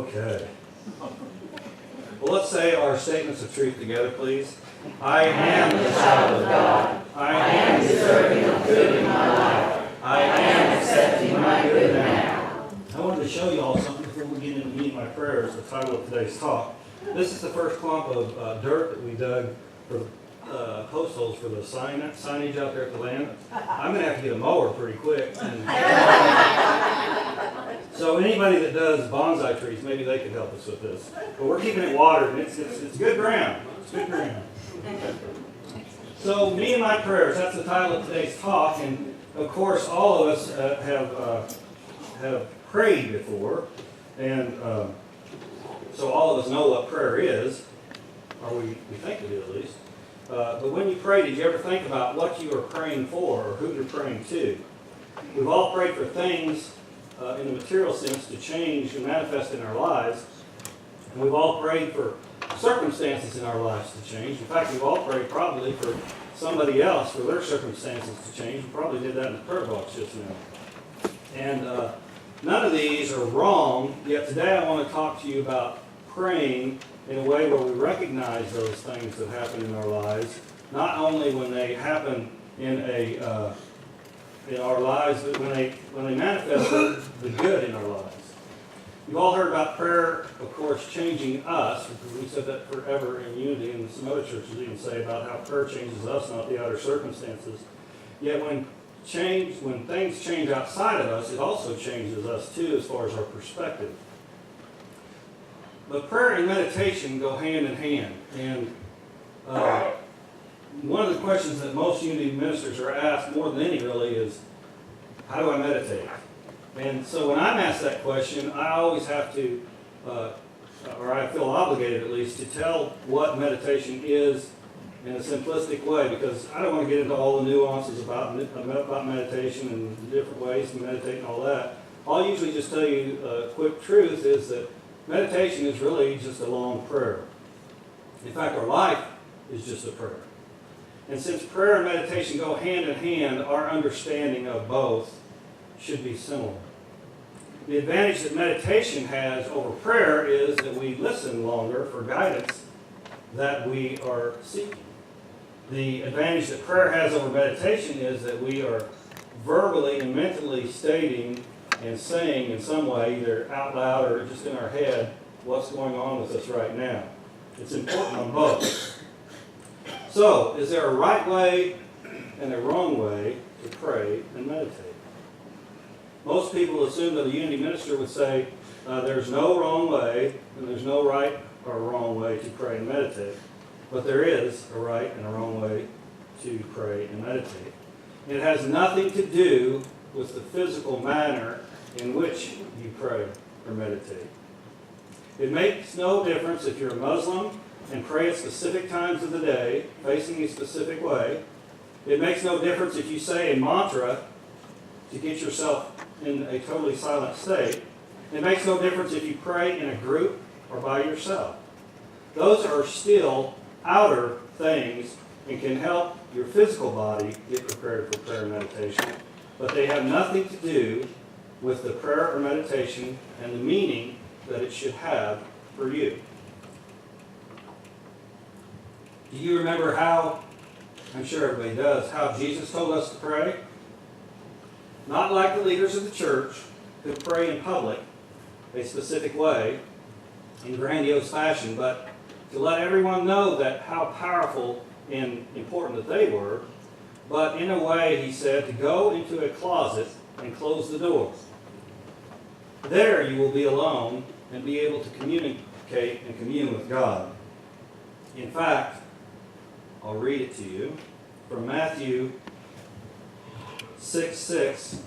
Okay. Well, let's say our statements of truth together, please. I am the child of God. I am deserving of good in my life. I am accepting my good now. I wanted to show you all something before we get into meeting my prayers, the title of today's talk. This is the first clump of dirt that we dug for post holes for the signage out there at the land. I'm going to have to get a mower pretty quick. So anybody that does bonsai trees, maybe they could help us with this. But we're keeping it watered, and it's good ground. It's good ground. So me and my prayers, that's the title of today's talk. And of course, all of us have prayed before. And so all of us know what prayer is, or we think we do at least. But when you pray, did you ever think about what you are praying for or who you're praying to? We've all prayed for things in the material sense to change and manifest in our lives. And we've all prayed for circumstances in our lives to change. In fact, we've all prayed probably for somebody else for their circumstances to change. We probably did that in the prayer box just now. And none of these are wrong, yet today I want to talk to you about praying in a way where we recognize those things that happen in our lives, not only when they happen in our lives, but when they manifest the good in our lives. You've all heard about prayer, of course, changing us. We said that forever in Unity, and some other churches even say about how prayer changes us, not the outer circumstances. Yet when things change outside of us, it also changes us too as far as our perspective. But prayer and meditation go hand in hand. And one of the questions that most Unity ministers are asked more than any really is, how do I meditate? And so when I'm asked that question, I always have to, or I feel obligated at least, to tell what meditation is in a simplistic way, because I don't want to get into all the nuances about meditation and different ways to meditate and all that. I'll usually just tell you a quick truth is that meditation is really just a long prayer. In fact, our life is just a prayer. And since prayer and meditation go hand in hand, our understanding of both should be similar. The advantage that meditation has over prayer is that we listen longer for guidance that we are seeking. The advantage that prayer has over meditation is that we are verbally and mentally stating and saying in some way, either out loud or just in our head, what's going on with us right now. It's important on both. So, is there a right way and a wrong way to pray and meditate? Most people assume that a Unity minister would say there's no wrong way and there's no right or wrong way to pray and meditate. But there is a right and a wrong way to pray and meditate. And it has nothing to do with the physical manner in which you pray or meditate. It makes no difference if you're a Muslim and pray at specific times of the day, facing a specific way. It makes no difference if you say a mantra to get yourself in a totally silent state. It makes no difference if you pray in a group or by yourself. Those are still outer things and can help your physical body get prepared for prayer and meditation, but they have nothing to do with the prayer or meditation and the meaning that it should have for you. Do you remember how, I'm sure everybody does, how Jesus told us to pray? Not like the leaders of the church who pray in public a specific way in grandiose fashion, but to let everyone know that how powerful and important that they were, but in a way, he said, to go into a closet and close the door. There you will be alone and be able to communicate and commune with God. In fact, I'll read it to you from Matthew 6:6.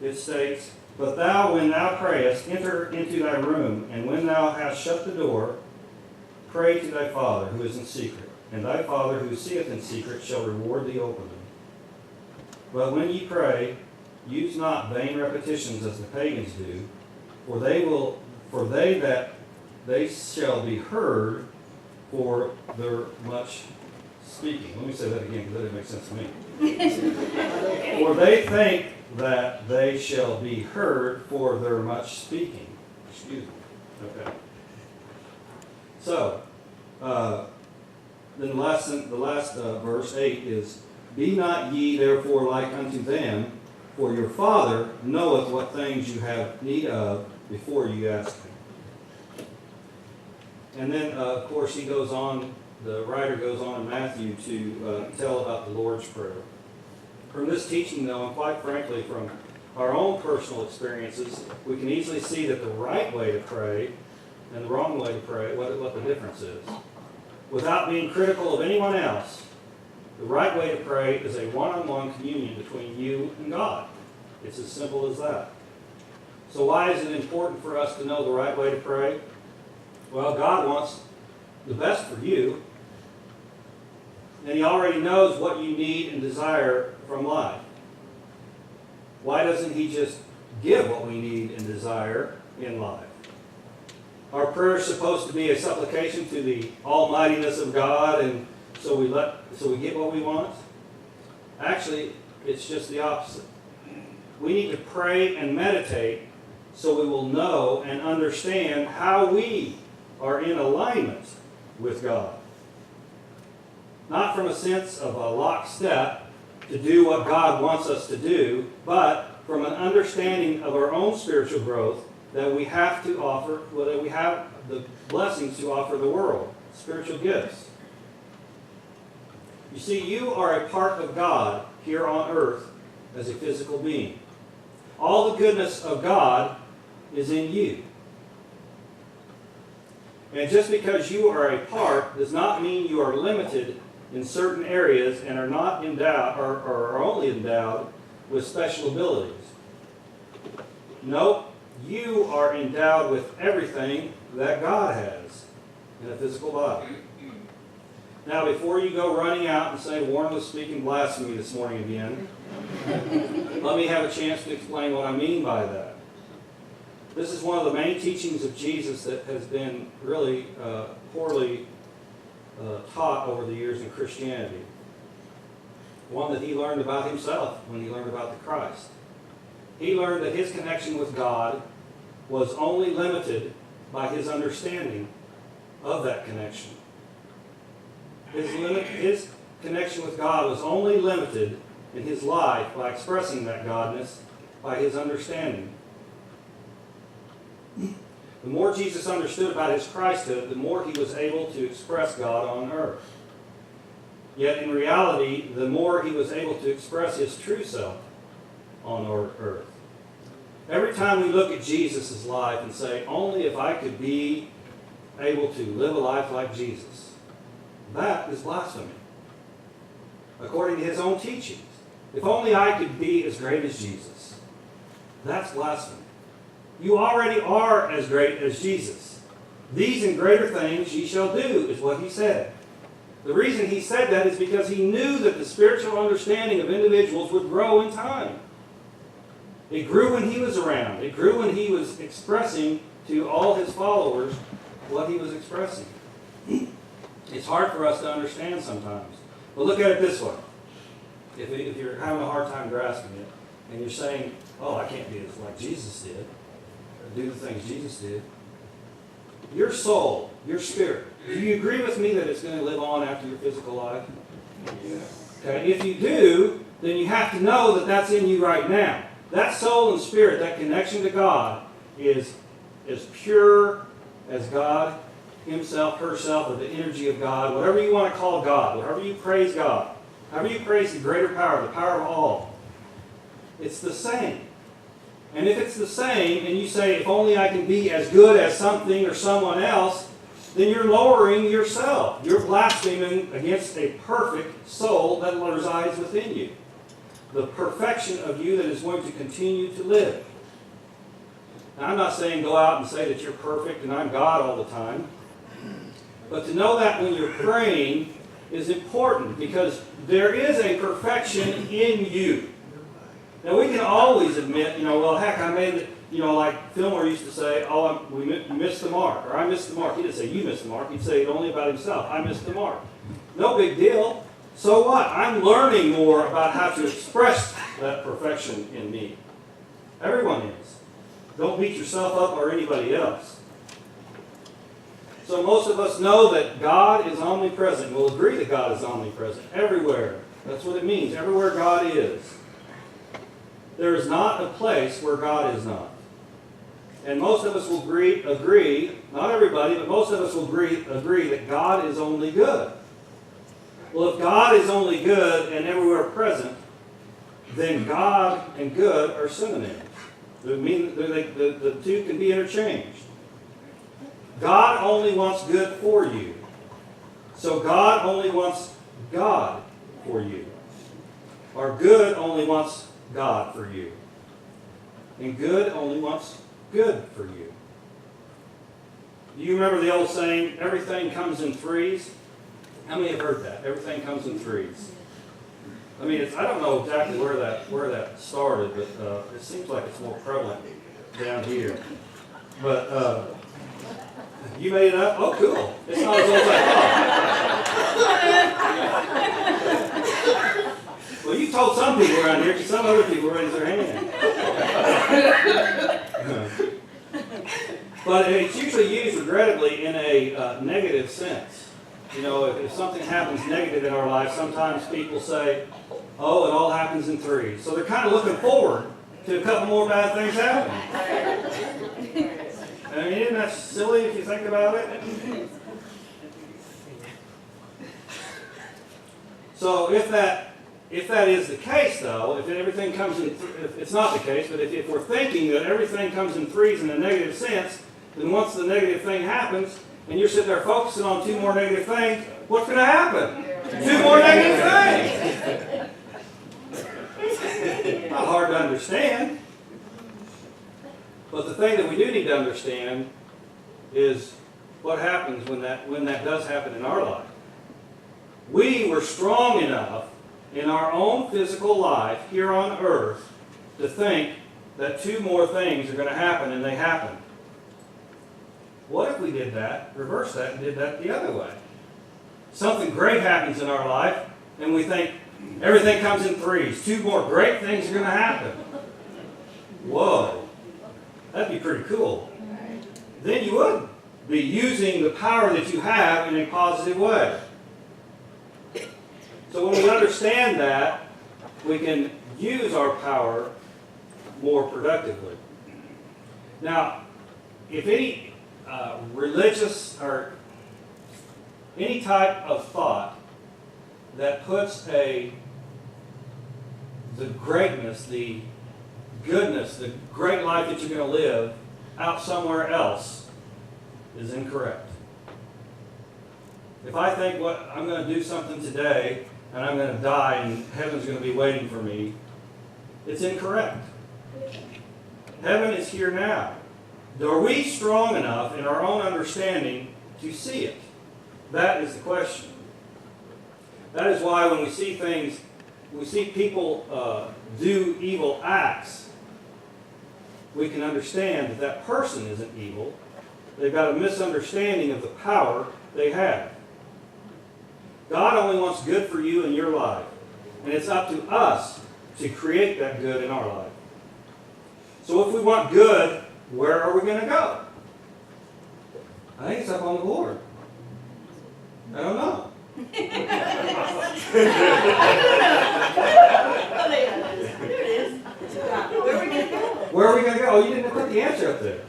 It states, "But thou, when thou prayest, enter into thy room, and when thou hast shut the door, pray to thy Father who is in secret, and thy Father who seeth in secret shall reward thee openly. But when ye pray, use not vain repetitions as the pagans do, for they that they shall be heard for their much speaking." Let me say that again because that didn't make sense to me. "For they think that they shall be heard for their much speaking. Excuse me. Okay. So, then the last verse 8 is, Be not ye therefore like unto them, for your Father knoweth what things you have need of before you ask him. And then, of course, he goes on, the writer goes on in Matthew to tell about the Lord's Prayer. From this teaching, though, and quite frankly from our own personal experiences, we can easily see that the right way to pray and the wrong way to pray, what the difference is. Without being critical of anyone else, the right way to pray is a one-on-one communion between you and God. It's as simple as that. So why is it important for us to know the right way to pray? Well, God wants the best for you, and He already knows what you need and desire from life. Why doesn't He just give what we need and desire in life? Our prayer is supposed to be a supplication to the almightiness of God, and so we get what we want. Actually, it's just the opposite. We need to pray and meditate so we will know and understand how we are in alignment with God. Not from a sense of a lockstep to do what God wants us to do, but from an understanding of our own spiritual growth that we have to offer, well, that we have the blessings to offer the world, spiritual gifts. You see, you are a part of God here on earth as a physical being. All the goodness of God is in you. And just because you are a part does not mean you are limited in certain areas and are not endowed or are only endowed with special abilities. Nope, you are endowed with everything that God has in a physical body. Now, before you go running out and say, Warren was speaking blasphemy this morning again, let me have a chance to explain what I mean by that. This is one of the main teachings of Jesus that has been really poorly taught over the years in Christianity. One that he learned about himself when he learned about the Christ. He learned that his connection with God was only limited by his understanding of that connection. His connection with God was only limited in his life by expressing that godness by his understanding. The more Jesus understood about his Christhood, the more he was able to express God on earth. Yet in reality, the more he was able to express his true self on earth. Every time we look at Jesus' life and say, only if I could be able to live a life like Jesus, that is blasphemy. According to his own teachings. If only I could be as great as Jesus. That's blasphemy. You already are as great as Jesus. These and greater things ye shall do, is what he said. The reason he said that is because he knew that the spiritual understanding of individuals would grow in time. It grew when he was around. It grew when he was expressing to all his followers what he was expressing. It's hard for us to understand sometimes. But look at it this way. If you're having a hard time grasping it, and you're saying, oh, I can't be like Jesus did, or do the things Jesus did, your soul, your spirit, do you agree with me that it's going to live on after your physical life? Yeah. Okay, if you do, then you have to know that that's in you right now. That soul and spirit, that connection to God, is as pure as God himself, herself, or the energy of God, whatever you want to call God, whatever you praise God, however you praise the greater power, the power of all, it's the same. And if it's the same, and you say, if only I can be as good as something or someone else, then you're lowering yourself. You're blaspheming against a perfect soul that resides within you. The perfection of you that is going to continue to live. Now, I'm not saying go out and say that you're perfect and I'm God all the time. But to know that when you're praying is important because there is a perfection in you. Now, we can always admit, well, heck, I made it, like Fillmore used to say, oh, you missed the mark, or I missed the mark. He didn't say you missed the mark. He'd say it only about himself. I missed the mark. No big deal. So what? I'm learning more about how to express that perfection in me. Everyone is. Don't beat yourself up or anybody else. So most of us know that God is omnipresent. We'll agree that God is omnipresent everywhere. That's what it means. Everywhere God is. There is not a place where God is not. And most of us will agree, not everybody, but most of us will agree that God is only good. Well, if God is only good and everywhere present, then God and good are synonyms. The two can be interchanged. God only wants good for you. So God only wants God for you. Or good only wants God for you. And good only wants good for you. Do you remember the old saying, everything comes in threes? How many have heard that? Everything comes in threes. I mean, I don't know exactly where that started, but it seems like it's more prevalent down here. But you made it up? Oh, cool. It's not as old as I thought. Well, you told some people around here, because some other people raised their hand. But it's usually used, regrettably, in a negative sense. You know, if something happens negative in our life, sometimes people say, oh, it all happens in threes. So they're kind of looking forward to a couple more bad things happening. I mean, isn't that silly if you think about it? So if that is the case, though, if everything comes in, if it's not the case, but if we're thinking that everything comes in threes in a negative sense, then once the negative thing happens, and you're sitting there focusing on two more negative things, what's going to happen? Two more negative things. Not hard to understand. But the thing that we do need to understand is what happens when that does happen in our life. We were strong enough in our own physical life here on earth to think that two more things are going to happen, and they happen. What if we did that, reversed that, and did that the other way? Something great happens in our life, and we think everything comes in threes. Two more great things are going to happen. Whoa. That'd be pretty cool. Then you would be using the power that you have in a positive way. So when we understand that, we can use our power more productively. Now, if any religious or any type of thought that puts the greatness, the goodness, the great life that you're going to live out somewhere else is incorrect. If I think I'm going to do something today and I'm going to die and heaven's going to be waiting for me, it's incorrect. Heaven is here now. Are we strong enough in our own understanding to see it? That is the question. That is why when we see things, we see people do evil acts, we can understand that that person isn't evil. They've got a misunderstanding of the power they have. God only wants good for you in your life. And it's up to us to create that good in our life. So if we want good, where are we going to go? I think it's up on the board. I don't know. Where are we going to go? Oh, you didn't put the answer up there.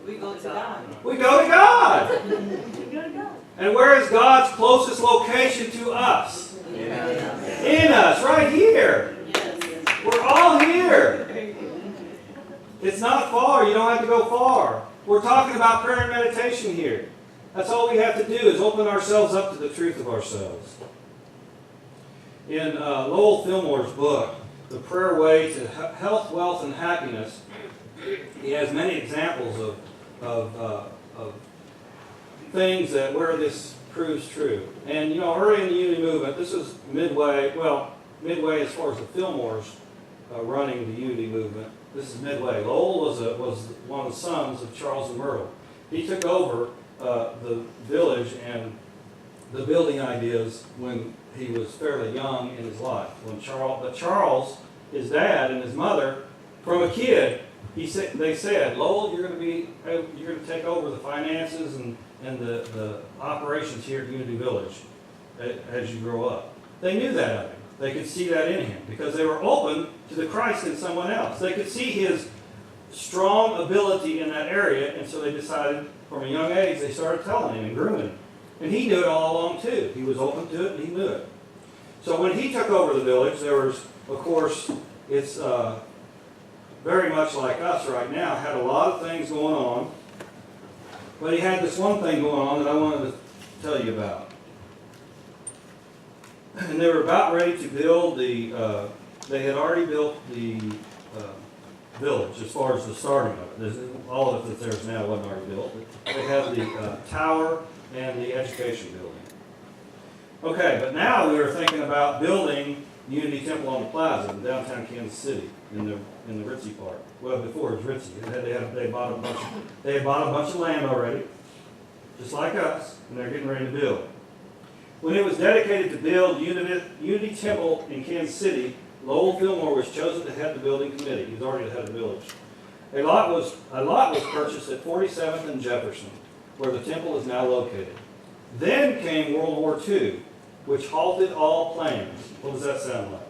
We go to God. We go to God. We go to God. And where is God's closest location to us? In us, right here. We're all here. It's not far. You don't have to go far. We're talking about prayer and meditation here. That's all we have to do is open ourselves up to the truth of ourselves. In Lowell Fillmore's book, The Prayer Way to Health, Wealth, and Happiness, he has many examples of things where this proves true. And you know, early in the Unity movement, this was midway as far as the Fillmores running the Unity movement. This is midway. Lowell was one of the sons of Charles and Myrtle. He took over the village and the building ideas when he was fairly young in his life. But Charles his dad and his mother, from a kid, they said, Lowell, you're going to take over the finances and the operations here at Unity Village as you grow up. They knew that of him. They could see that in him because they were open to the Christ in someone else. They could see his strong ability in that area, and so they decided from a young age, they started telling him and grooming him. And he knew it all along too. He was open to it and he knew it. So when he took over the village, there was, of course, it's very much like us right now, had a lot of things going on. But he had this one thing going on that I wanted to tell you about. And they were about ready to build they had already built the village as far as the starting of it. All of it that's there now wasn't already built. They had the tower and the education building. Okay, but now we were thinking about building Unity Temple on the Plaza in downtown Kansas City in the ritzy part. Well, before it was ritzy, they had bought a bunch of land already, just like us, and they're getting ready to build. When it was dedicated to build Unity Temple in Kansas City, Lowell Fillmore was chosen to head the building committee. He's already the head of the village. A lot was purchased at 47th and Jefferson, where the temple is now located. Then came World War II, which halted all plans. What does that sound like?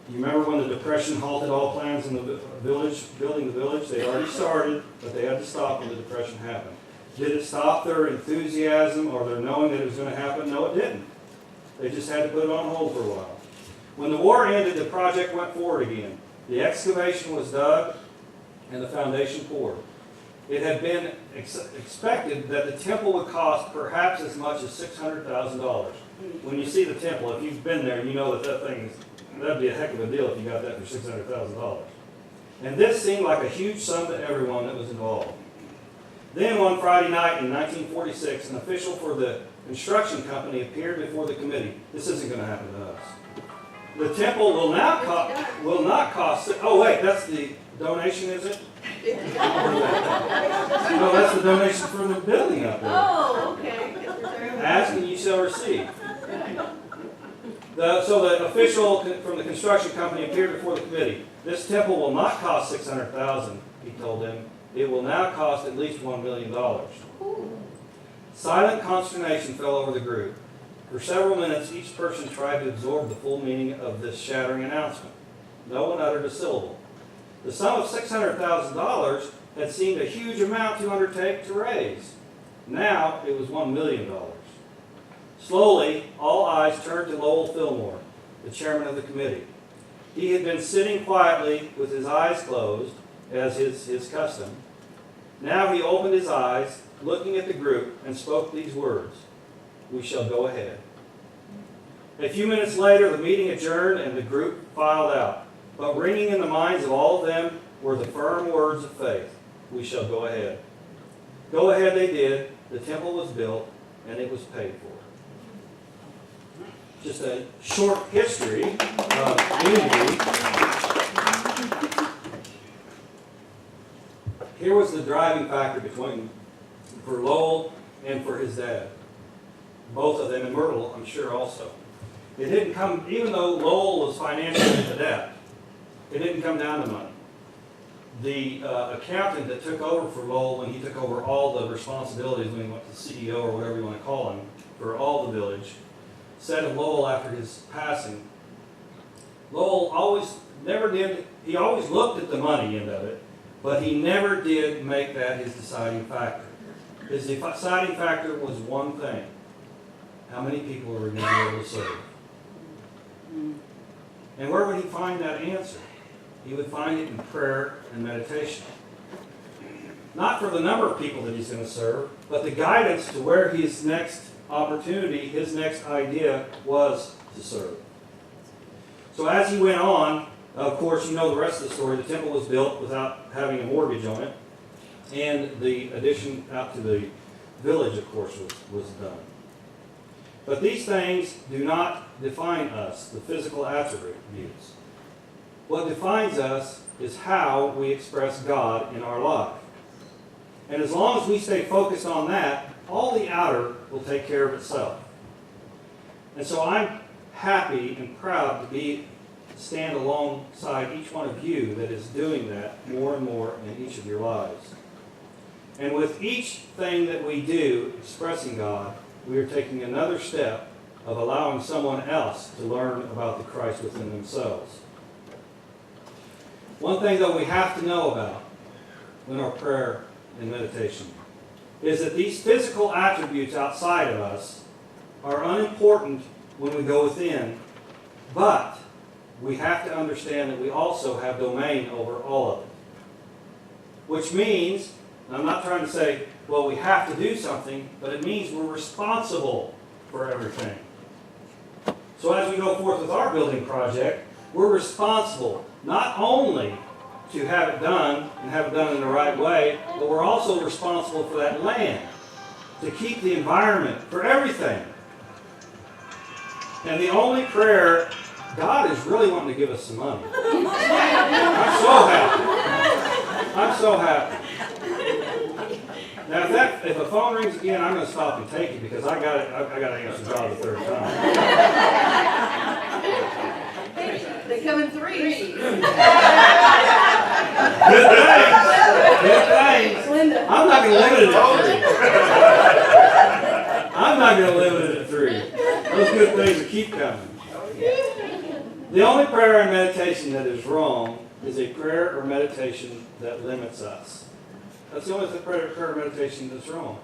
You remember when the Depression halted all plans in the village, building the village? They already started, but they had to stop when the Depression happened. Did it stop their enthusiasm or their knowing that it was going to happen? No, it didn't. They just had to put it on hold for a while. When the war ended, the project went forward again. The excavation was dug and the foundation poured. It had been expected that the temple would cost perhaps as much as $600,000. When you see the temple, if you've been there, you know that'd be a heck of a deal if you got that for $600,000. And this seemed like a huge sum to everyone that was involved. Then one Friday night in 1946, an official for the construction company appeared before the committee. This isn't going to happen to us. The temple will not cost. Oh wait, that's the donation, is it? No, that's the donation for the building up there. Oh, okay. Ask and you shall receive. So the official from the construction company appeared before the committee. This temple will not cost $600,000, he told them. It will now cost at least $1 million. Silent consternation fell over the group. For several minutes, each person tried to absorb the full meaning of this shattering announcement. No one uttered a syllable. The sum of $600,000 had seemed a huge amount to undertake to raise. Now it was $1 million. Slowly, all eyes turned to Lowell Fillmore, the chairman of the committee. He had been sitting quietly with his eyes closed, as his custom. Now he opened his eyes, looking at the group, and spoke these words: "We shall go ahead." A few minutes later, the meeting adjourned and the group filed out. But ringing in the minds of all of them were the firm words of faith: "We shall go ahead." Go ahead they did. The temple was built, and it was paid for. Just a short history of Unity. Here was the driving factor for Lowell and for his dad. Both of them, and Myrtle, I'm sure also. It didn't come, even though Lowell was financially into debt, it didn't come down to money. The accountant that took over for Lowell, when he took over all the responsibilities, when he went to CEO or whatever you want to call him, for all the village, said of Lowell after his passing, Lowell always looked at the money end of it, but he never did make that his deciding factor. His deciding factor was one thing: how many people are we going to be able to serve? And where would he find that answer? He would find it in prayer and meditation. Not for the number of people that he's going to serve, but the guidance to where his next opportunity, his next idea was to serve. So as he went on, of course, you know the rest of the story. The temple was built without having a mortgage on it. And the addition out to the village, of course, was done. But these things do not define us, the physical attributes. What defines us is how we express God in our life. And as long as we stay focused on that, all the outer will take care of itself. And so I'm happy and proud to be stand alongside each one of you that is doing that more and more in each of your lives. And with each thing that we do expressing God, we are taking another step of allowing someone else to learn about the Christ within themselves. One thing that we have to know about in our prayer and meditation is that these physical attributes outside of us are unimportant when we go within, but we have to understand that we also have domain over all of it. Which means, and I'm not trying to say, well, we have to do something, but it means we're responsible for everything. So as we go forth with our building project, we're responsible not only to have it done and have it done in the right way, but we're also responsible for that land, to keep the environment, for everything. And the only prayer, God is really wanting to give us some money. I'm so happy. I'm so happy. Now, if a phone rings again, I'm going to stop and take it because I got to answer God the third time. They come in threes. Good things. Good things. Linda. I'm not going to limit it at 3. I'm not going to limit it at 3. Those good things will keep coming. The only prayer and meditation that is wrong is a prayer or meditation that limits us. That's the only prayer or meditation that's wrong.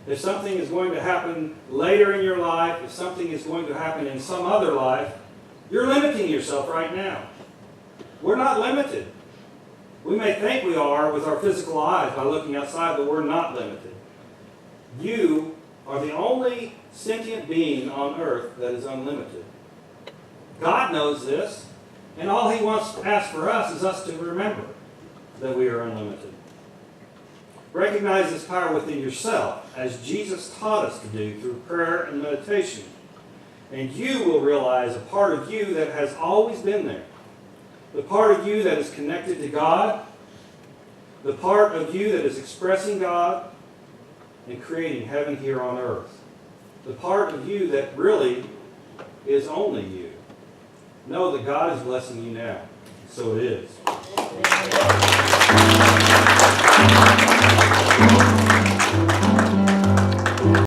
If something is going to happen later in your life, if something is going to happen in some other life, you're limiting yourself right now. We're not limited. We may think we are with our physical eyes by looking outside, but we're not limited. You are the only sentient being on earth that is unlimited. God knows this, and all He wants to ask for us is us to remember that we are unlimited. Recognize this power within yourself, as Jesus taught us to do through prayer and meditation. And you will realize a part of you that has always been there. The part of you that is connected to God. The part of you that is expressing God and creating heaven here on earth. The part of you that really is only you. Know that God is blessing you now. So it is.